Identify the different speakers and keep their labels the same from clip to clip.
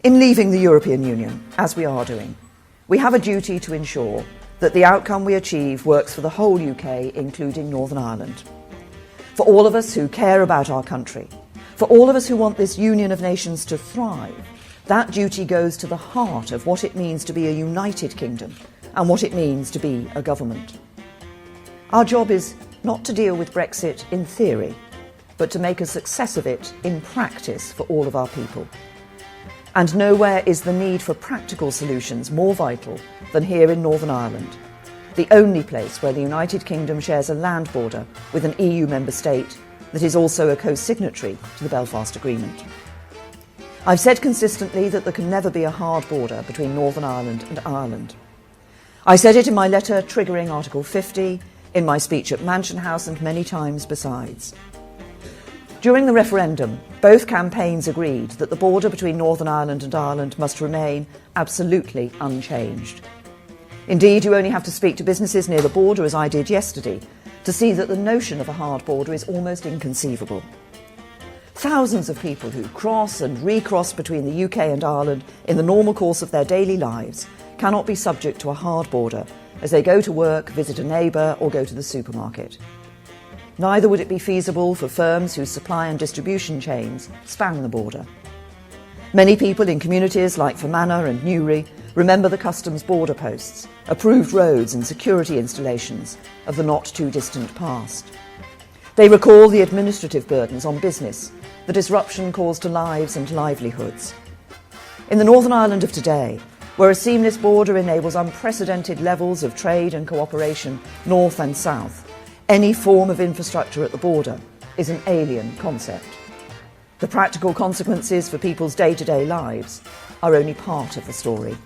Speaker 1: In leaving the European Union, as we are doing, we have a duty to ensure that the outcome we achieve works for the whole UK, including Northern Ireland. For all of us who care about our country, for all of us who want this union of nations to thrive, that duty goes to the heart of what it means to be a united kingdom and what it means to be a government. Our job is not to deal with Brexit in theory, but to make a success of it in practice for all of our people. And nowhere is the need for practical solutions more vital than here in Northern Ireland, the only place where the United Kingdom shares a land border with an EU member state that is also a co-signatory to the Belfast Agreement. I've said consistently that there can never be a hard border between Northern Ireland and Ireland. I said it in my letter triggering Article 50, in my speech at Mansion House and many times besides. During the referendum, both campaigns agreed that the border between Northern Ireland and Ireland must remain absolutely unchanged. Indeed, you only have to speak to businesses near the border, as I did yesterday, to see that the notion of a hard border is almost inconceivable. Thousands of people who cross and recross between the UK and Ireland in the normal course of their daily lives cannot be subject to a hard border as they go to work, visit a neighbour or go to the supermarket. Neither would it be feasible for firms whose supply and distribution chains span the border. Many people in communities like Fermanagh and Newry remember the customs border posts, approved roads and security installations of the not-too-distant past. They recall the administrative burdens on business, the disruption caused to lives and livelihoods. In the Northern Ireland of today, where a seamless border enables unprecedented levels of trade and cooperation north and south, any form of infrastructure at the border is an alien concept. The practical consequences for people's day-to-day lives are only part of the story.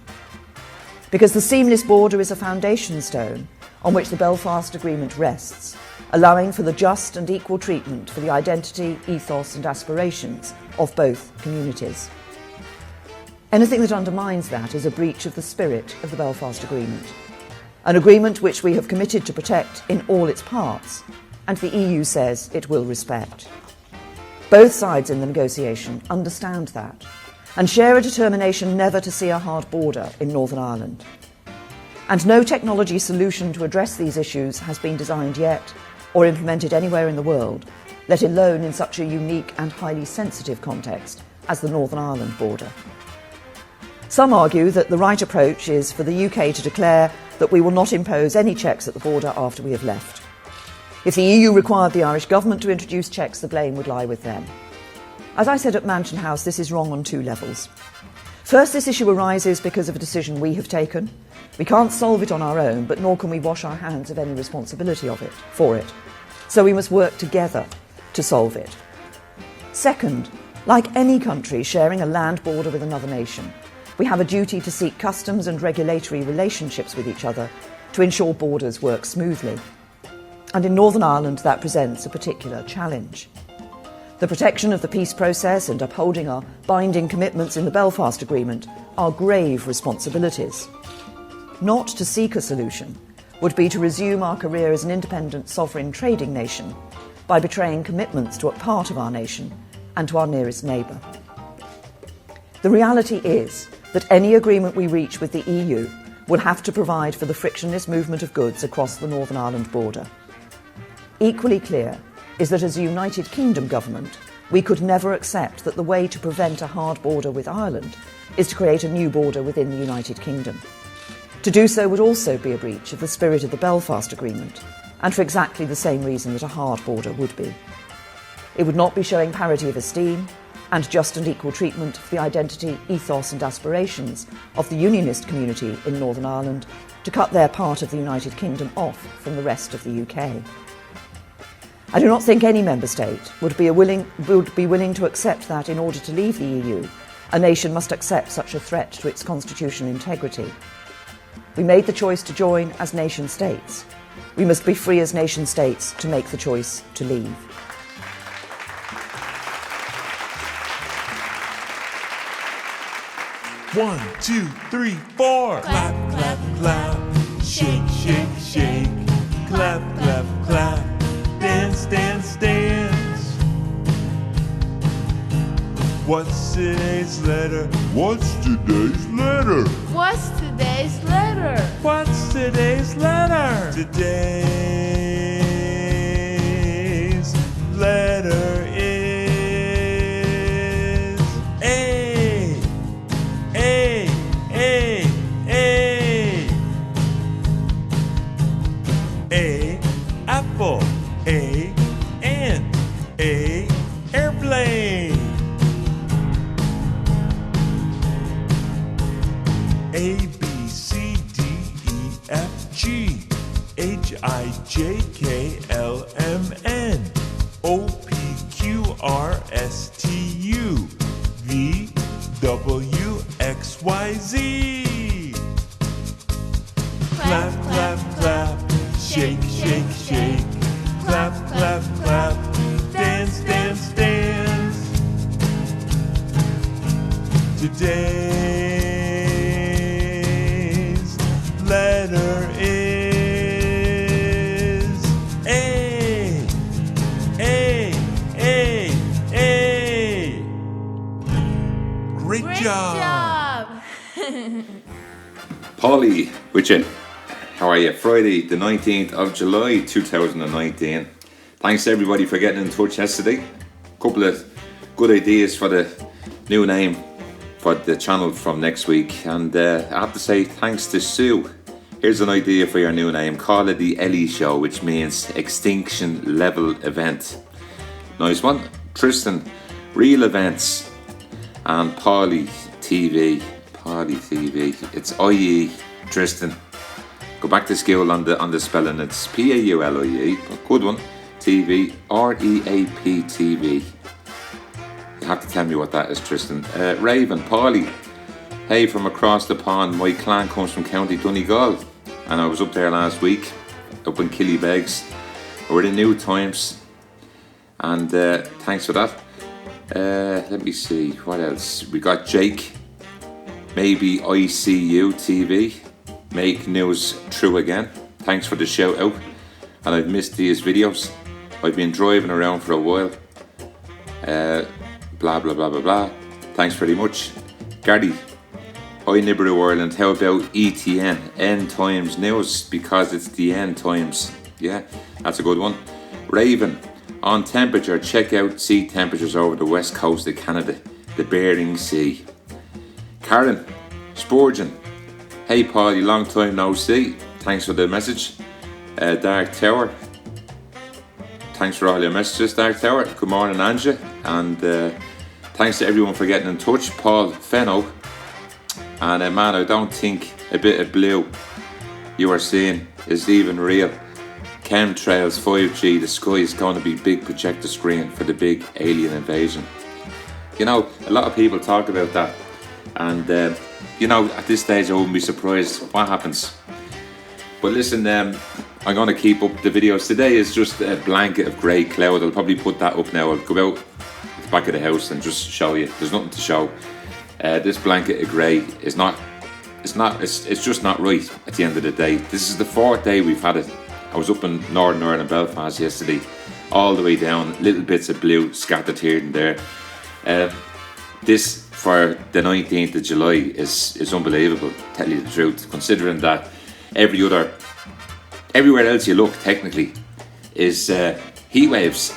Speaker 1: Because the seamless border is a foundation stone on which the Belfast Agreement rests, allowing for the just and equal treatment for the identity, ethos and aspirations of both communities. Anything that undermines that is a breach of the spirit of the Belfast Agreement, an agreement which we have committed to protect in all its parts, and the EU says it will respect. Both sides in the negotiation understand that and share a determination never to see a hard border in Northern Ireland. And no technology solution to address these issues has been designed yet or implemented anywhere in the world, let alone in such a unique and highly sensitive context as the Northern Ireland border. Some argue that the right approach is for the UK to declare that we will not impose any checks at the border after we have left. If the EU required the Irish government to introduce checks, the blame would lie with them. As I said at Mansion House, this is wrong on two levels. First, this issue arises because of a decision we have taken. We can't solve it on our own, but nor can we wash our hands of any responsibility for it. So we must work together to solve it. Second, like any country sharing a land border with another nation, we have a duty to seek customs and regulatory relationships with each other to ensure borders work smoothly. And in Northern Ireland, that presents a particular challenge. The protection of the peace process and upholding our binding commitments in the Belfast Agreement are grave responsibilities. Not to seek a solution would be to resume our career as an independent sovereign trading nation by betraying commitments to a part of our nation and to our nearest neighbour. The reality is that any agreement we reach with the EU will have to provide for the frictionless movement of goods across the Northern Ireland border. Equally clear is that as a United Kingdom government, we could never accept that the way to prevent a hard border with Ireland is to create a new border within the United Kingdom. To do so would also be a breach of the spirit of the Belfast Agreement, and for exactly the same reason that a hard border would be. It would not be showing parity of esteem and just and equal treatment for the identity, ethos and aspirations of the Unionist community in Northern Ireland to cut their part of the United Kingdom off from the rest of the UK. I do not think any member state would be willing to accept that in order to leave the EU, a nation must accept such a threat to its constitutional integrity. We made the choice to join as nation states. We must be free as nation states to make the choice to leave.
Speaker 2: One, two, three, four. Clap, clap, clap. Shake, shake, shake. Clap, clap, clap. Dance, dance, dance. What's today's letter? What's today's letter?
Speaker 3: What's today's letter?
Speaker 2: What's today's letter? Today's letter is A. A. A. A. A. Apple. A. Ant. A. Airplane. A, B, C, D, E, F, G, H, I, J, K, L, M, N, O, P, Q, R, S, T, U, V, W, X, Y, Z. Clap, clap, clap, shake, shake, shake. Clap, clap, clap, dance, dance, dance. Today's letter is A. A. A. A. Great job.
Speaker 4: Polly, with you. How are you? Friday, the 19th of July, 2019. Thanks to everybody for getting in touch yesterday. Couple of good ideas for the new name for the channel from next week. And I have to say thanks to Sue. Here's an idea for your new name. Call it the Ellie Show, which means Extinction Level Event. Nice one. Tristan, Real Events. And Polly TV. Polly TV. It's IE, Tristan. Go back to school on the spelling. It's Paulie, but good one. TV, REAP TV. You have to tell me what that is, Tristan. Raven, Paulie. Hey, from across the pond. My clan comes from County Donegal, and I was up there last week, up in Killybegs. We're in New Times, and thanks for that. Let me see what else. We got Jake. Maybe ICU TV. Make news true again. Thanks for the shout out. And I've missed these videos. I've been driving around for a while. Blah blah blah blah blah. Thanks very much. Gary. Hi Nibiru Ireland. How about ETN? End Times News, because it's the end times. Yeah, that's a good one. Raven. On temperature, check out sea temperatures over the west coast of Canada. The Bering Sea. Karen. Spurgeon. Hey Paul, long time no see. Thanks for the message. Dark Tower. Thanks for all your messages, Dark Tower. Good morning, Anja. And thanks to everyone for getting in touch. Paul Fenno. And man, I don't think a bit of blue you are seeing is even real. Chemtrails, 5G, the sky is going to be big projector screen for the big alien invasion. You know, a lot of people talk about that. And you know, at this stage I wouldn't be surprised what happens. But listen, I'm going to keep up the videos. Today is just a blanket of grey cloud. I'll probably put that up now. I'll go out at the back of the house and just show you. There's nothing to show. This blanket of grey is it's just not right at the end of the day. This is the fourth day we've had it. I was up in Northern Ireland, Belfast yesterday, all the way down, little bits of blue scattered here and there. This for the 19th of July is unbelievable, tell you the truth, considering that everywhere else you look technically is heat waves,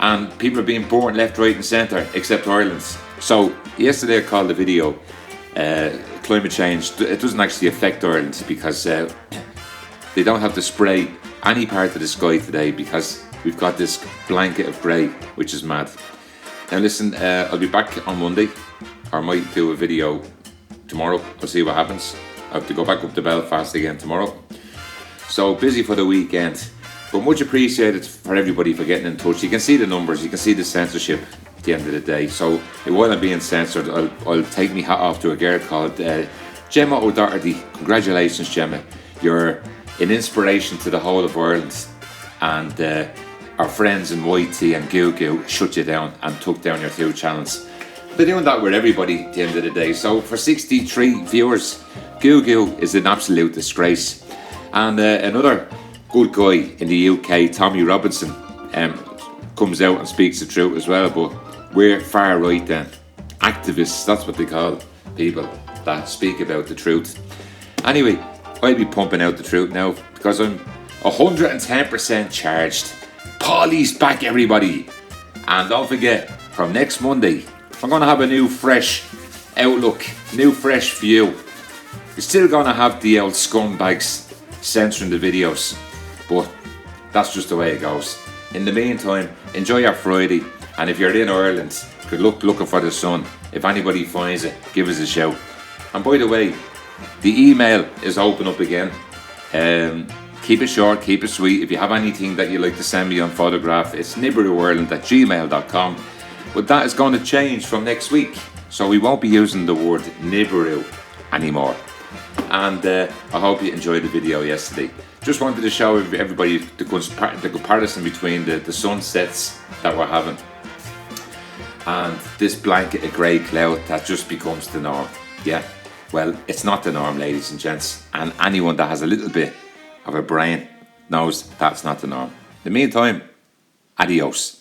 Speaker 4: and people are being born left, right and centre except Ireland. So yesterday I called the video climate change. It doesn't actually affect Ireland because they don't have to spray any part of the sky today because we've got this blanket of grey, which is mad. Now listen, I'll be back on Monday, or I might do a video tomorrow. I'll see what happens. I have to go back up to Belfast again tomorrow. So busy for the weekend, but much appreciated for everybody for getting in touch. You can see the numbers, you can see the censorship at the end of the day. So while I'm being censored, I'll take my hat off to a girl called Gemma O'Doherty. Congratulations, Gemma. You're an inspiration to the whole of Ireland, and our friends in YT and Goo Goo shut you down and took down your 2 channels. They're doing that with everybody at the end of the day. So for 63 viewers, Goo Goo is an absolute disgrace. And another good guy in the UK, Tommy Robinson, comes out and speaks the truth as well. But we're far right then. activists, that's what they call people that speak about the truth. Anyway, I'll be pumping out the truth now because I'm 110% charged. Paulie's back, everybody. And don't forget, from next Monday, I'm going to have a new fresh outlook, new fresh view. You're still going to have the old scumbags censoring the videos, but that's just the way it goes. In the meantime, enjoy your Friday, and if you're in Ireland, good luck looking for the sun. If anybody finds it, give us a shout. And by the way, the email is open up again. Keep it short, keep it sweet. If you have anything that you'd like to send me on photograph, it's nibiruireland@gmail.com. But that is going to change from next week, so we won't be using the word Nibiru anymore. And I hope you enjoyed the video yesterday. Just wanted to show everybody the comparison between the sunsets that we're having and this blanket of grey cloud that just becomes the norm. Yeah, well, it's not the norm, ladies and gents, and anyone that has a little bit of a brain knows that's not the norm. In the meantime, adios.